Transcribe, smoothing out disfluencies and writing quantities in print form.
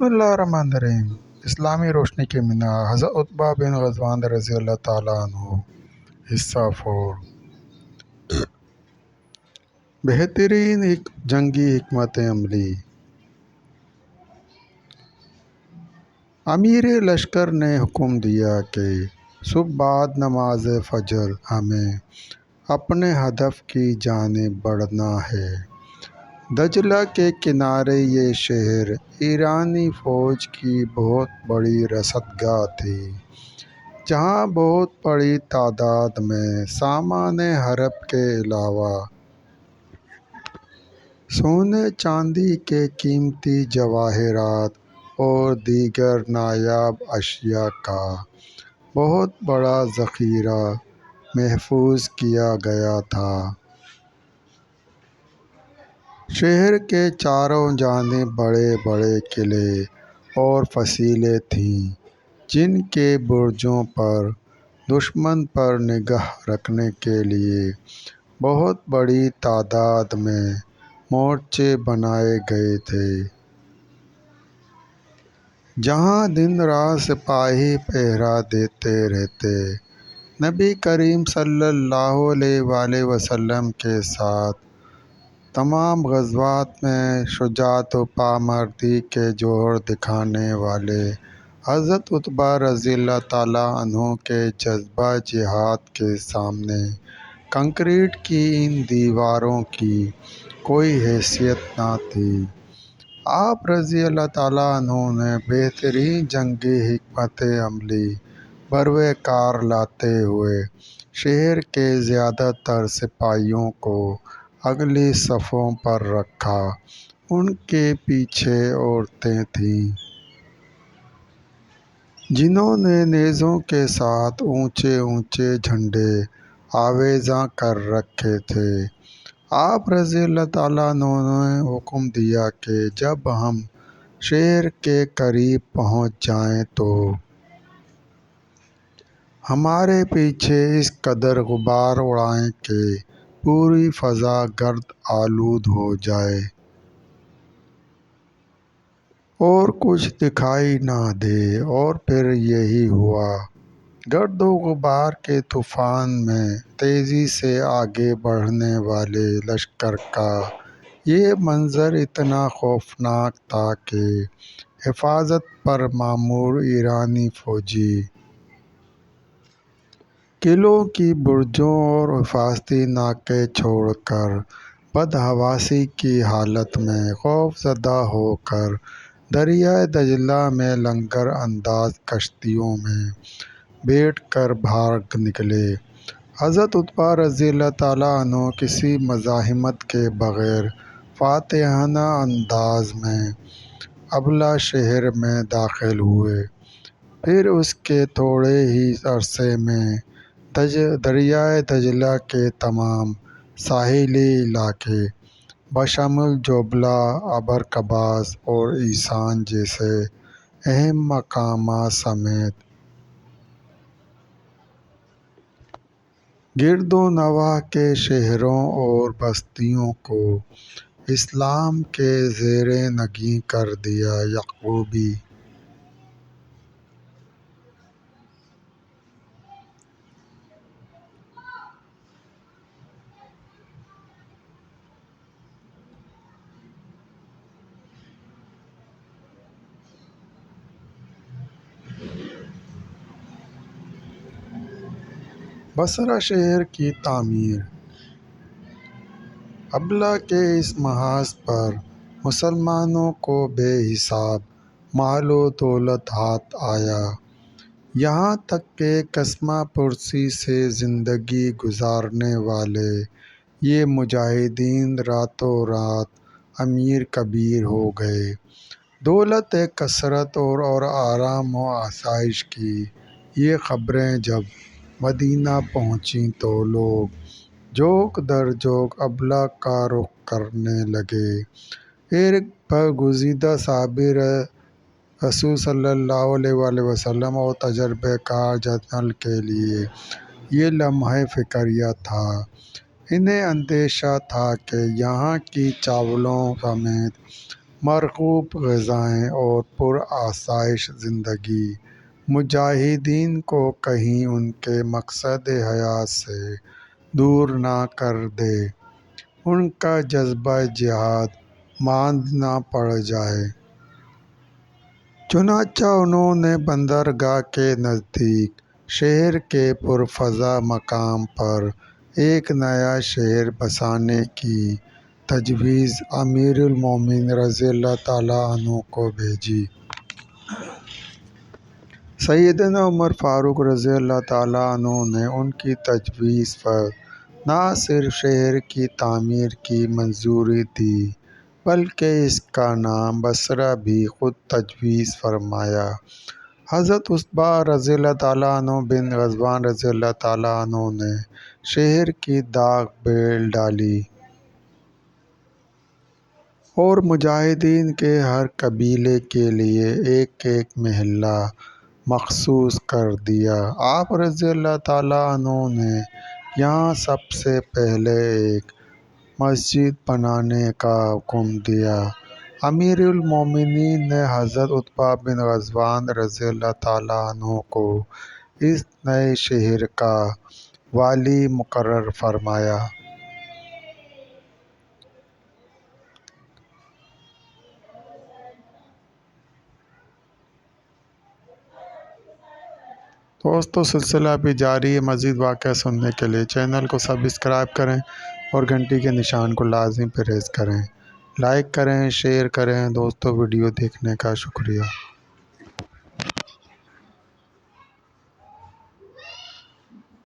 بسم اللہ الرحمن الرحیم۔ اسلامی روشنی کے مینار حضرت عتبہ بن غزوان رضی اللہ تعالیٰ عنہ۔ حصہ 4۔ بہترین جنگی حکمت عملی۔ امیر لشکر نے حکم دیا کہ صبح بعد نماز فجر ہمیں اپنے ہدف کی جانب بڑھنا ہے۔ دجلہ کے کنارے یہ شہر ایرانی فوج کی بہت بڑی رسدگاہ تھی، جہاں بہت بڑی تعداد میں سامان حرب کے علاوہ سونے چاندی کے قیمتی جواہرات اور دیگر نایاب اشیاء کا بہت بڑا ذخیرہ محفوظ کیا گیا تھا۔ شہر کے چاروں جانب بڑے بڑے قلعے اور فصیلیں تھیں، جن کے برجوں پر دشمن پر نگاہ رکھنے کے لیے بہت بڑی تعداد میں مورچے بنائے گئے تھے، جہاں دن رات سپاہی پہرا دیتے رہتے۔ نبی کریم صلی اللہ علیہ وآلہ وسلم کے ساتھ تمام غزوات میں شجاعت و پامردی کے جوہر دکھانے والے حضرت عتبہ رضی اللہ تعالیٰ عنہ کے جذبہ جہاد کے سامنے کنکریٹ کی ان دیواروں کی کوئی حیثیت نہ تھی۔ آپ رضی اللہ تعالیٰ عنہ نے بہترین جنگی حکمت عملی بروئے کار لاتے ہوئے شہر کے زیادہ تر سپاہیوں کو اگلی صفوں پر رکھا۔ ان کے پیچھے عورتیں تھیں، جنہوں نے نیزوں کے ساتھ اونچے اونچے جھنڈے آویزاں کر رکھے تھے۔ آپ رضی اللہ تعالیٰ عنہ نے حکم دیا کہ جب ہم شہر کے قریب پہنچ جائیں تو ہمارے پیچھے اس قدر غبار اڑائیں کہ پوری فضا گرد آلود ہو جائے اور کچھ دکھائی نہ دے۔ اور پھر یہی ہوا۔ گرد و غبار کے طوفان میں تیزی سے آگے بڑھنے والے لشکر کا یہ منظر اتنا خوفناک تھا کہ حفاظت پر مامور ایرانی فوجی قلعوں کی برجوں اور حفاظتی ناکے چھوڑ کر بدحواسی کی حالت میں خوف زدہ ہو کر دریائے دجلہ میں لنگر انداز کشتیوں میں بیٹھ کر بھاگ نکلے۔ حضرت عتبہ رضی اللہ تعالیٰ عنہ کسی مزاحمت کے بغیر فاتحانہ انداز میں ابلا شہر میں داخل ہوئے۔ پھر اس کے تھوڑے ہی عرصے میں دریائے دجلہ کے تمام ساحلی علاقے بشمول جوبلہ، ابرقباس اور عیسان جیسے اہم مقامات سمیت گرد و نواح کے شہروں اور بستیوں کو اسلام کے زیر نگیں کر دیا۔ یعقوبی بصرہ شہر کی تعمیر۔ ابلا کے اس محاذ پر مسلمانوں کو بے حساب مال و دولت ہاتھ آیا، یہاں تک کہ کسمہ پرسی سے زندگی گزارنے والے یہ مجاہدین راتوں رات امیر کبیر ہو گئے۔ دولت کثرت اور آرام و آسائش کی یہ خبریں جب مدینہ پہنچیں تو لوگ جوک در جوک ابلا کا رخ کرنے لگے۔ ایک برگزیدہ صحابی رسول صلی اللہ علیہ وآلہ وسلم اور تجربہ کار جنرل کے لیے یہ لمحہ فکریہ تھا۔ انہیں اندیشہ تھا کہ یہاں کی چاولوں سمیت مرغوب غذائیں اور پرآسائش زندگی مجاہدین کو کہیں ان کے مقصد حیات سے دور نہ کر دے، ان کا جذبہ جہاد ماند نہ پڑ جائے۔ چنانچہ انہوں نے بندرگاہ کے نزدیک شہر کے پرفضا مقام پر ایک نیا شہر بسانے کی تجویز امیر المومنین رضی اللہ تعالیٰ عنہ کو بھیجی۔ سیدنا عمر فاروق رضی اللہ تعالیٰ عنہ نے ان کی تجویز پر نہ صرف شہر کی تعمیر کی منظوری دی بلکہ اس کا نام بصرہ بھی خود تجویز فرمایا۔ حضرت عتبہ رضی اللہ تعالیٰ عنہ بن غزوان رضی اللہ تعالیٰ عنہ نے شہر کی داغ بیل ڈالی اور مجاہدین کے ہر قبیلے کے لیے ایک ایک محلہ مخصوص کر دیا۔ آپ رضی اللہ تعالیٰ عنہ نے یہاں سب سے پہلے ایک مسجد بنانے کا حکم دیا۔ امیر المومنین نے حضرت عتبہ بن غزوان رضی اللہ تعالیٰ عنہ کو اس نئے شہر کا والی مقرر فرمایا۔ دوستو سلسلہ بھی جاری ہے۔ مزید واقعہ سننے کے لیے چینل کو سبسکرائب کریں اور گھنٹی کے نشان کو لازمی پریس کریں۔ لائک کریں، شیئر کریں۔ دوستو ویڈیو دیکھنے کا شکریہ۔